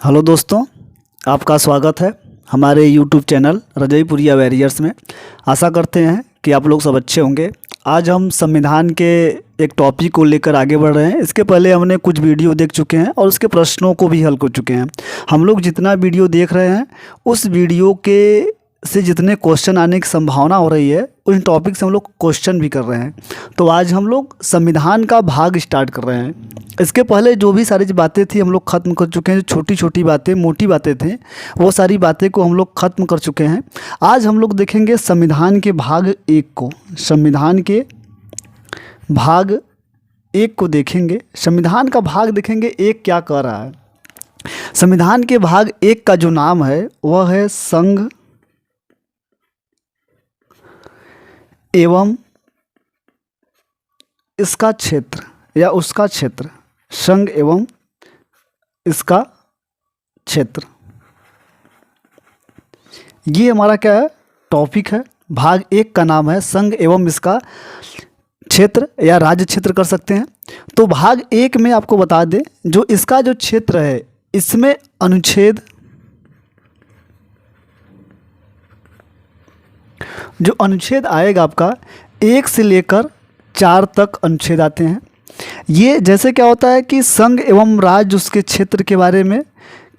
Hello दोस्तों, आपका स्वागत है हमारे यूट्यूब चैनल रजईपुरिया वैरियर्स में। आशा करते हैं कि आप लोग सब अच्छे होंगे। आज हम संविधान के एक टॉपिक को लेकर आगे बढ़ रहे हैं। इसके पहले हमने कुछ वीडियो देख चुके हैं और उसके प्रश्नों को भी हल कर चुके हैं। हम लोग जितना वीडियो देख रहे हैं उस वीडियो के से जितने क्वेश्चन आने की संभावना हो रही है उन टॉपिक से हम लोग क्वेश्चन भी कर रहे हैं। तो आज हम लोग संविधान का भाग स्टार्ट कर रहे हैं। इसके पहले जो भी सारी बातें थी हम लोग ख़त्म कर चुके हैं। जो छोटी छोटी बातें मोटी बातें थी वो सारी बातें को हम लोग ख़त्म कर चुके हैं। आज हम लोग देखेंगे संविधान के भाग एक को। संविधान के भाग एक को देखेंगे। संविधान का भाग देखेंगे एक क्या कह रहा है। संविधान के भाग एक का जो नाम है वह है संघ एवं इसका क्षेत्र या उसका क्षेत्र। संघ एवं इसका क्षेत्र, ये हमारा क्या है, टॉपिक है। भाग एक का नाम है संघ एवं इसका क्षेत्र या राज्य क्षेत्र कर सकते हैं। तो भाग एक में आपको बता दें, जो इसका जो क्षेत्र है इसमें अनुच्छेद, जो अनुच्छेद आएगा आपका 1 से लेकर 4 तक अनुच्छेद आते हैं। ये जैसे क्या होता है कि संघ एवं राज्य उसके क्षेत्र के बारे में,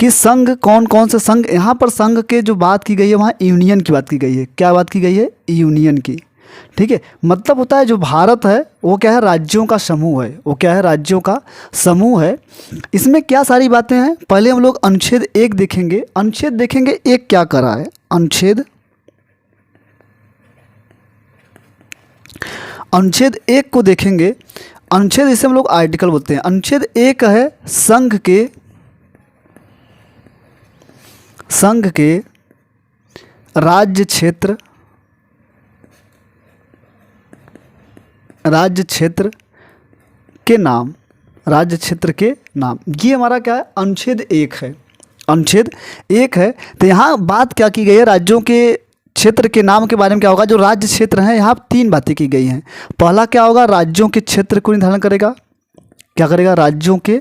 कि संघ कौन कौन से संघ, यहाँ पर संघ के जो बात की गई है वहाँ यूनियन की बात की गई है। क्या बात की गई है? यूनियन की। ठीक है, मतलब होता है जो भारत है वो क्या है, राज्यों का समूह है। वो क्या है, राज्यों का समूह है। इसमें क्या सारी बातें हैं, पहले हम लोग अनुच्छेद 1 देखेंगे। अनुच्छेद देखेंगे एक क्या कर रहा है। अनुच्छेद 1 को देखेंगे। अनुच्छेद इसे हम लोग आर्टिकल बोलते हैं। अनुच्छेद 1 है संघ के राज्य क्षेत्र के नाम। राज्य क्षेत्र के नाम, ये हमारा क्या है, अनुच्छेद 1 है। अनुच्छेद 1 है। तो यहाँ बात क्या की गई है, राज्यों के क्षेत्र के नाम के बारे में क्या होगा। जो राज्य क्षेत्र हैं यहाँ 3 बातें की गई हैं। पहला क्या होगा, राज्यों के क्षेत्र को निर्धारण करेगा। क्या करेगा? राज्यों के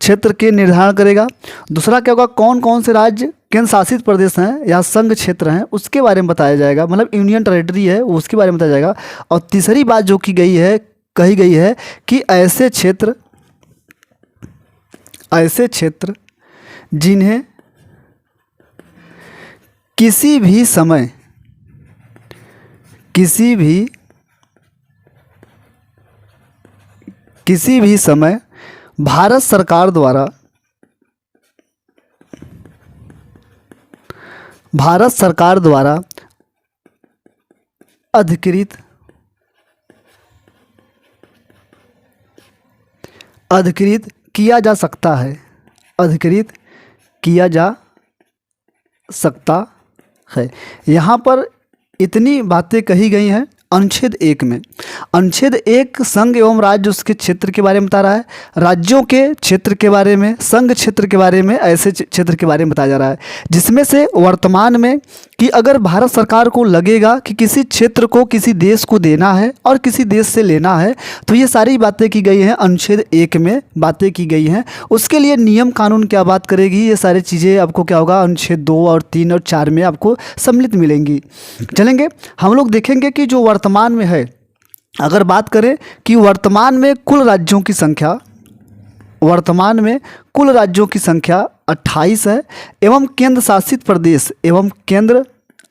क्षेत्र के निर्धारण करेगा। दूसरा क्या होगा, कौन कौन से राज्य केंद्र शासित प्रदेश हैं या संघ क्षेत्र हैं उसके बारे में बताया जाएगा, मतलब यूनियन टेरिटरी है उसके बारे में बताया जाएगा। और तीसरी बात जो कही गई है कि ऐसे क्षेत्र जिन्हें किसी भी समय भारत सरकार द्वारा अधिकृत किया जा सकता है। अधिकृत किया जा सकता है। यहाँ पर इतनी बातें कही गई हैं अनुच्छेद 1 में। अनुच्छेद 1 संघ एवं राज्य उसके क्षेत्र के बारे में बता रहा है। राज्यों के क्षेत्र के बारे में, संघ क्षेत्र के बारे में, ऐसे क्षेत्र के बारे में बताया जा रहा है। जिसमें से वर्तमान में कि अगर भारत सरकार को लगेगा कि किसी क्षेत्र को किसी देश को देना है और किसी देश से लेना है, तो ये सारी बातें की गई हैं अनुच्छेद 1 में बातें की गई हैं। उसके लिए नियम कानून क्या बात करेगी, ये सारी चीज़ें आपको क्या होगा अनुच्छेद 2 और 3 और 4 में आपको सम्मिलित मिलेंगी। चलेंगे हम लोग देखेंगे कि जो वर्तमान में है, अगर बात करें कि वर्तमान में कुल राज्यों की संख्या 28 है एवं केंद्र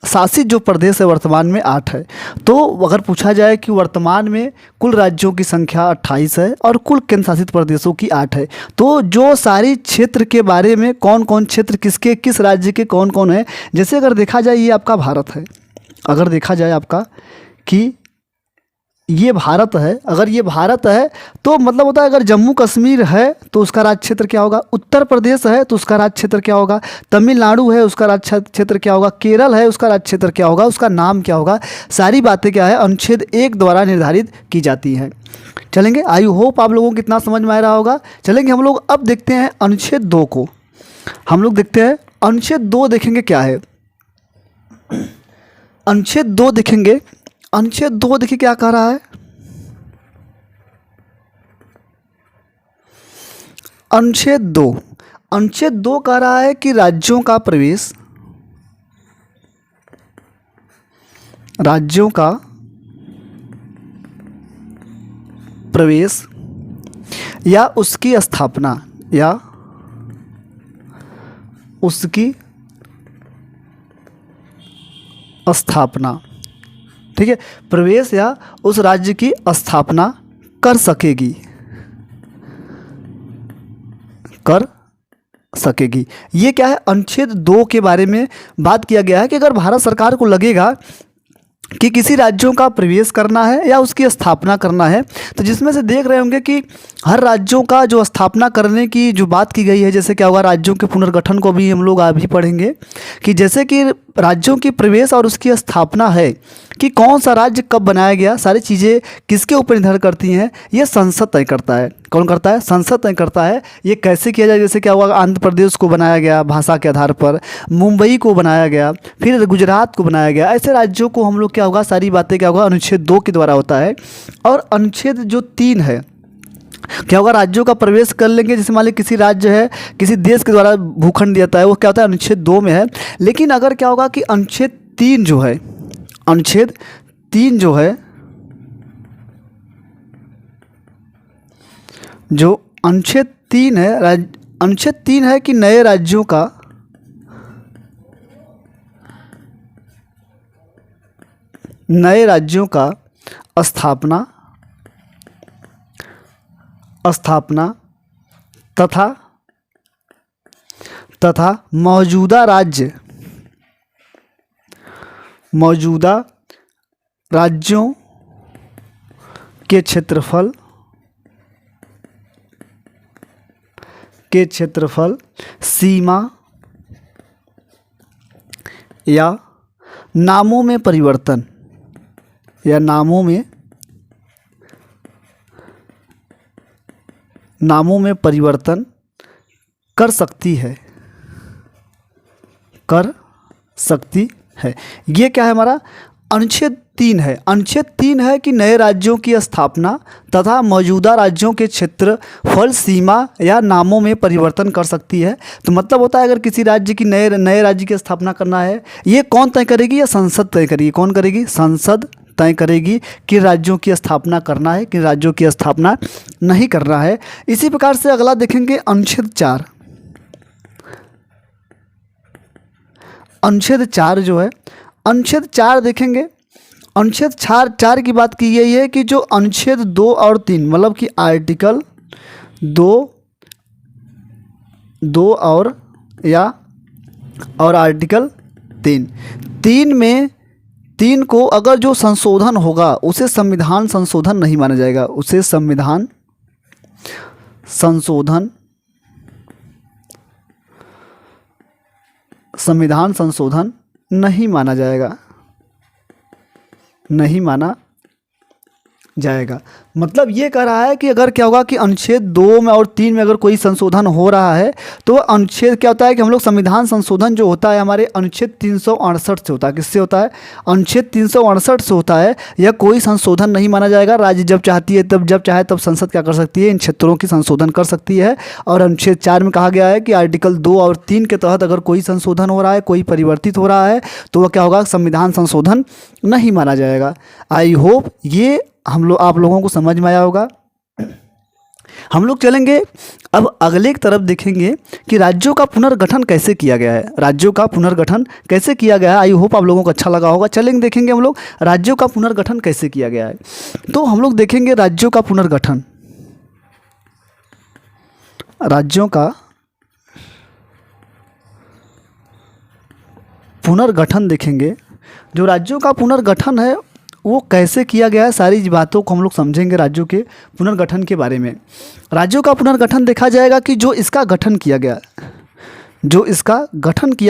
शासित जो प्रदेश है वर्तमान में 8 है। तो अगर पूछा जाए कि वर्तमान में कुल राज्यों की संख्या 28 है और कुल केंद्र शासित प्रदेशों की 8 है, तो जो सारी क्षेत्र के बारे में कौन कौन क्षेत्र किसके, किस राज्य के कौन कौन है, जैसे अगर देखा जाए ये आपका भारत है। अगर देखा जाए आपका कि ये भारत है, अगर ये भारत है तो मतलब होता है अगर जम्मू कश्मीर है तो उसका राज्य क्षेत्र क्या होगा, उत्तर प्रदेश है तो उसका राज्य क्षेत्र क्या होगा, तमिलनाडु है उसका राज्य क्षेत्र क्या होगा, केरल है उसका राज्य क्षेत्र क्या होगा, उसका नाम क्या होगा। सारी बातें क्या है अनुच्छेद 1 द्वारा निर्धारित की जाती हैं। चलेंगे, आई होप आप लोगों को कितना समझ में आ रहा होगा। चलेंगे हम लोग अब देखते हैं अनुच्छेद 2 को। हम लोग देखते हैं अनुच्छेद 2 देखेंगे क्या है। अनुच्छेद 2 देखेंगे। अनुच्छेद 2 देखिए क्या कह रहा है। अनुच्छेद 2 कह रहा है कि राज्यों का प्रवेश या उसकी स्थापना, ठीक है, प्रवेश या उस राज्य की स्थापना कर सकेगी। ये क्या है, अनुच्छेद 2 के बारे में बात किया गया है कि अगर भारत सरकार को लगेगा कि किसी राज्यों का प्रवेश करना है या उसकी स्थापना करना है, तो जिसमें से देख रहे होंगे कि हर राज्यों का जो स्थापना करने की जो बात की गई है, जैसे क्या होगा, राज्यों के पुनर्गठन को भी हम लोग अभी पढ़ेंगे कि जैसे कि राज्यों की प्रवेश और उसकी स्थापना है कि कौन सा राज्य कब बनाया गया, सारी चीज़ें किसके ऊपर निर्भर करती हैं, ये संसद तय करता है। कौन करता है? संसद तय करता है। ये कैसे किया जाए, जैसे क्या हुआ, आंध्र प्रदेश को बनाया गया भाषा के आधार पर, मुंबई को बनाया गया, फिर गुजरात को बनाया गया, ऐसे राज्यों को हम लोग क्या होगा, सारी बातें क्या होगा, अनुच्छेद 2 के द्वारा होता है। और अनुच्छेद जो 3 है, क्या होगा, राज्यों का प्रवेश कर लेंगे। जैसे मान लीजिए किसी राज्य है, किसी देश के द्वारा भूखंड दिया है, वो क्या होता है, अनुच्छेद 2 में है। लेकिन अगर क्या होगा कि अनुच्छेद 3 जो है, अनुच्छेद 3 जो है, जो अनुच्छेद 3 है, अनुच्छेद 3 है कि नए राज्यों का स्थापना तथा मौजूदा राज्यों के क्षेत्रफल सीमा या नामों में परिवर्तन कर सकती है। ये क्या है, हमारा अनुच्छेद 3 है। अनुच्छेद 3 है कि नए राज्यों की स्थापना तथा मौजूदा राज्यों के क्षेत्रफल सीमा या नामों में परिवर्तन कर सकती है। तो मतलब होता है, अगर किसी राज्य की नए राज्य की स्थापना करना है, ये कौन तय करेगी, या संसद तय करेगी। कौन करेगी? संसद तय करेगी कि राज्यों की स्थापना करना है कि राज्यों की स्थापना नहीं करना है। इसी प्रकार से अगला देखेंगे अनुच्छेद 4। अनुच्छेद 4 जो है, अनुच्छेद 4 देखेंगे। अनुच्छेद 4 की बात की गई है कि जो अनुच्छेद 2 और 3, मतलब कि आर्टिकल 2 और आर्टिकल 3 में 3 को अगर जो संशोधन होगा उसे संविधान संशोधन नहीं माना जाएगा, उसे संविधान संशोधन नहीं माना जाएगा। मतलब ये कह रहा है कि अगर क्या होगा कि अनुच्छेद 2 में और 3 में अगर कोई संशोधन हो रहा है, तो अनुच्छेद क्या होता है कि हम लोग संविधान संशोधन जो होता है हमारे अनुच्छेद 368 से होता है। किससे होता है? अनुच्छेद 368 से होता है। यह कोई संशोधन नहीं माना जाएगा। राज्य जब चाहती है जब चाहे तब संसद क्या कर सकती है, इन क्षेत्रों की संशोधन कर सकती है। और अनुच्छेद 4 में कहा गया है कि आर्टिकल 2 और 3 के तहत अगर कोई संशोधन हो रहा है, कोई परिवर्तित हो रहा है, तो वह क्या होगा, संविधान संशोधन नहीं माना जाएगा। आई होप ये आप लोगों को समझ में आया होगा। हम लोग चलेंगे अब अगले की तरफ, देखेंगे कि राज्यों का पुनर्गठन कैसे किया गया है। राज्यों का पुनर्गठन कैसे किया गया है, आई होप आप लोगों को अच्छा लगा होगा। चलेंगे देखेंगे हम लोग राज्यों का पुनर्गठन कैसे किया गया है। तो हम लोग देखेंगे राज्यों का पुनर्गठन देखेंगे। जो राज्यों का पुनर्गठन है वो कैसे किया गया है, सारी बातों को हम लोग समझेंगे राज्यों के पुनर्गठन के बारे में। राज्यों का पुनर्गठन देखा जाएगा कि जो इसका गठन किया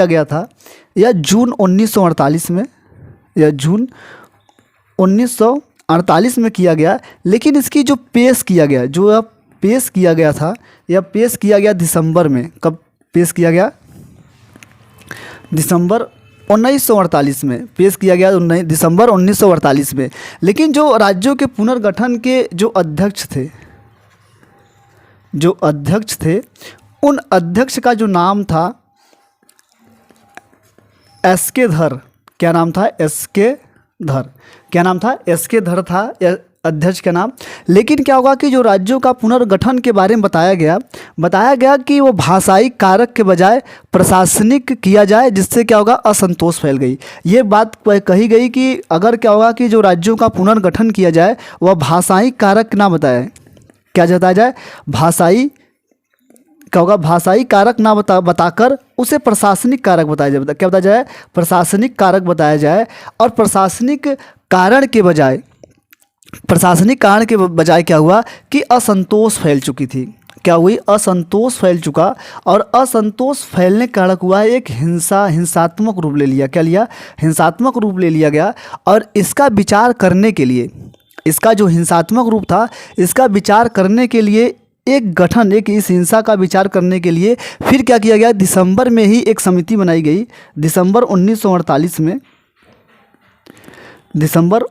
गया था या जून 1948 में किया गया। लेकिन इसकी जो पेश किया गया दिसंबर में, कब पेश किया गया? दिसंबर 1948 में पेश किया गया, दिसंबर 1948 में। लेकिन जो राज्यों के पुनर्गठन के जो अध्यक्ष थे, जो अध्यक्ष थे, उन अध्यक्ष का जो नाम था एस के धर। क्या नाम था? एस के धर। क्या नाम था? एस के धर था अध्यक्ष का नाम। लेकिन क्या होगा कि जो राज्यों का पुनर्गठन के बारे में बताया गया कि वो भाषाई कारक के बजाय प्रशासनिक किया जाए, जिससे क्या होगा? असंतोष फैल गई। ये बात कही गई कि अगर क्या होगा कि जो राज्यों का पुनर्गठन किया जाए वह भाषाई कारक ना बताए, क्या बताया जाए? भाषाई क्या होगा? भाषाई कारक ना बताकर उसे प्रशासनिक कारक बताया जाए। क्या बताया जाए? प्रशासनिक कारक बताया जाए। और प्रशासनिक कारण के बजाय क्या हुआ कि असंतोष फैल चुकी थी। क्या हुई? असंतोष फैल चुका। और असंतोष फैलने का कारण हुआ एक हिंसात्मक रूप ले लिया। क्या लिया? हिंसात्मक रूप ले लिया गया। और इसका विचार करने के लिए, इसका जो हिंसात्मक रूप था, इसका विचार करने के लिए एक इस हिंसा का विचार करने के लिए फिर क्या किया गया? दिसंबर में ही एक समिति बनाई गई। दिसंबर 1948 में, दिसंबर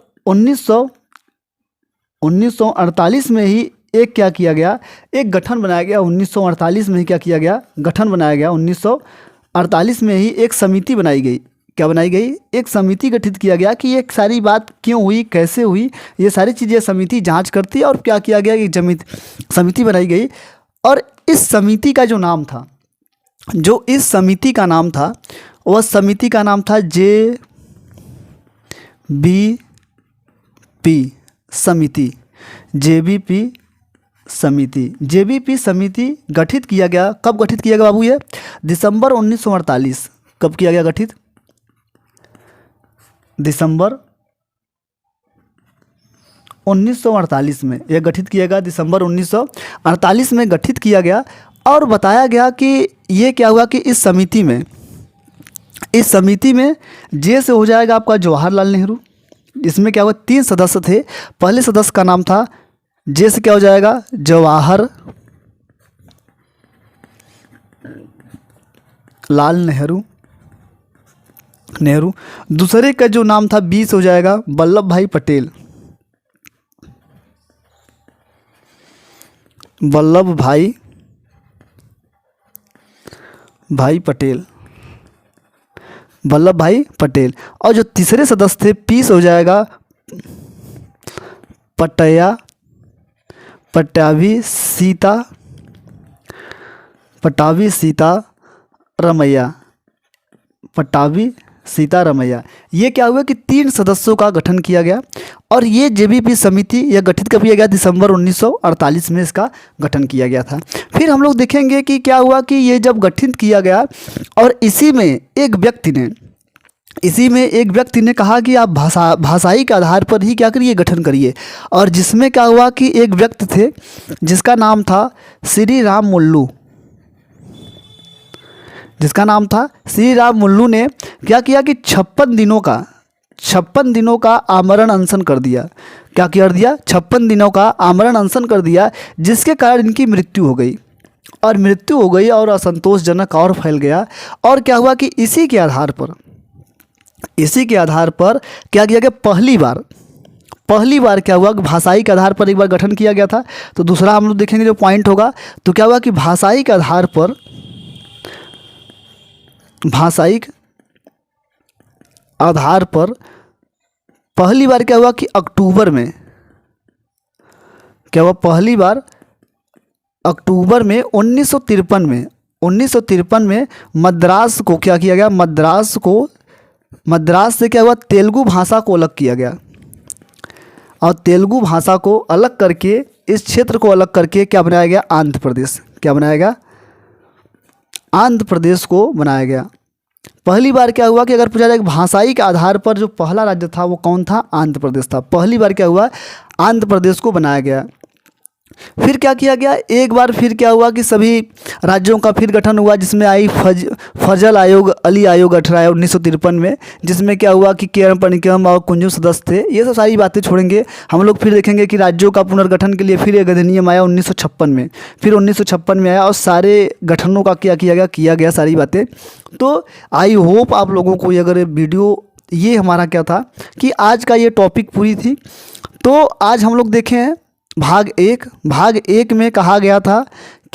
1948 में ही एक क्या किया गया? एक गठन बनाया गया। 1948 में ही क्या किया गया? गठन बनाया गया। 1948 में ही एक समिति बनाई गई। क्या बनाई गई? एक समिति गठित किया गया कि ये सारी बात क्यों हुई, कैसे हुई, ये सारी चीज़ें समिति जांच करती है। और क्या किया गया कि समिति बनाई गई। और इस समिति का जो नाम था, इस समिति का नाम था, वह समिति का नाम था JBP समिति। JBP समिति गठित किया गया। कब गठित किया गया बाबू? ये दिसंबर 1948। कब किया गया गठित? दिसंबर 1948 में यह गठित किया गया। दिसंबर 1948 में गठित किया गया। और बताया गया कि ये क्या हुआ कि इस समिति में जे से हो जाएगा आपका जवाहरलाल नेहरू। इसमें क्या हुआ? 3 सदस्य थे। पहले सदस्य का नाम था, जे से क्या हो जाएगा? जवाहरलाल नेहरू। दूसरे का जो नाम था, बी से हो जाएगा वल्लभ भाई पटेल। वल्लभ भाई पटेल। और जो तीसरे सदस्य थे, पी से हो जाएगा पट्टाभी सीता रमैया। ये क्या हुआ कि 3 सदस्यों का गठन किया गया। और ये JBP समिति यह गठित कब किया गया? दिसंबर 1948 में इसका गठन किया गया था। फिर हम लोग देखेंगे कि क्या हुआ कि ये जब गठित किया गया और इसी में एक व्यक्ति ने कहा कि आप भाषाई के आधार पर ही क्या करिए? गठन करिए। और जिसमें क्या हुआ कि एक व्यक्ति थे जिसका नाम था श्री राम मुल्लू ने क्या किया कि 56 दिनों का आमरण अनशन कर दिया। क्या कर दिया? 56 दिनों का आमरण अनशन कर दिया, जिसके कारण इनकी मृत्यु हो गई। और असंतोषजनक और फैल गया। और क्या हुआ कि इसी के आधार पर क्या किया गया? पहली बार क्या हुआ कि भाषाई के आधार पर एक बार गठन किया गया था। तो दूसरा हम लोग देखेंगे जो पॉइंट होगा, तो क्या हुआ कि भाषाई के आधार पर पहली बार क्या हुआ कि अक्टूबर में क्या हुआ? पहली बार अक्टूबर में 1953 में मद्रास को क्या किया गया? मद्रास से क्या हुआ? तेलुगु भाषा को अलग किया गया। और तेलुगु भाषा को अलग करके, इस क्षेत्र को अलग करके क्या बनाया गया? आंध्र प्रदेश। क्या बनाया गया? आंध्र प्रदेश को बनाया गया। पहली बार क्या हुआ कि अगर पूछा जाए भाषाई के आधार पर जो पहला राज्य था वो कौन था? आंध्र प्रदेश था। पहली बार क्या हुआ? आंध्र प्रदेश को बनाया गया। फिर क्या किया गया? एक बार फिर क्या हुआ कि सभी राज्यों का फिर गठन हुआ, जिसमें आई फजल आयोग, अली आयोग 1953 में, जिसमें क्या हुआ कि केरम पनिकम और कुंजू सदस्य थे। ये सब सारी बातें छोड़ेंगे हम लोग। फिर देखेंगे कि राज्यों का पुनर्गठन के लिए फिर एक अधिनियम आया 1956 में। फिर 1956 में आया और सारे गठनों का क्या किया गया सारी बातें। तो आई होप आप लोगों को अगर वीडियो, ये हमारा क्या था कि आज का ये टॉपिक पूरी थी। तो आज हम लोग देखें भाग एक में कहा गया था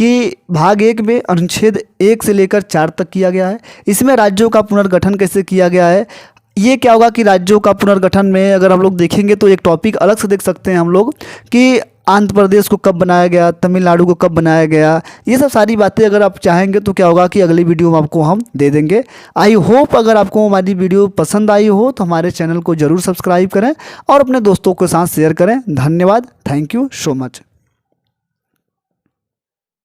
कि भाग 1 में अनुच्छेद 1 से लेकर 4 तक किया गया है। इसमें राज्यों का पुनर्गठन कैसे किया गया है, ये क्या होगा कि राज्यों का पुनर्गठन में अगर हम लोग देखेंगे तो एक टॉपिक अलग से देख सकते हैं हम लोग कि आंध्र प्रदेश को कब बनाया गया, तमिलनाडु को कब बनाया गया। ये सब सारी बातें अगर आप चाहेंगे तो क्या होगा कि अगली वीडियो में आपको हम दे देंगे। आई होप अगर आपको हमारी वीडियो पसंद आई हो तो हमारे चैनल को ज़रूर सब्सक्राइब करें और अपने दोस्तों के साथ शेयर करें। धन्यवाद, थैंक यू सो मच।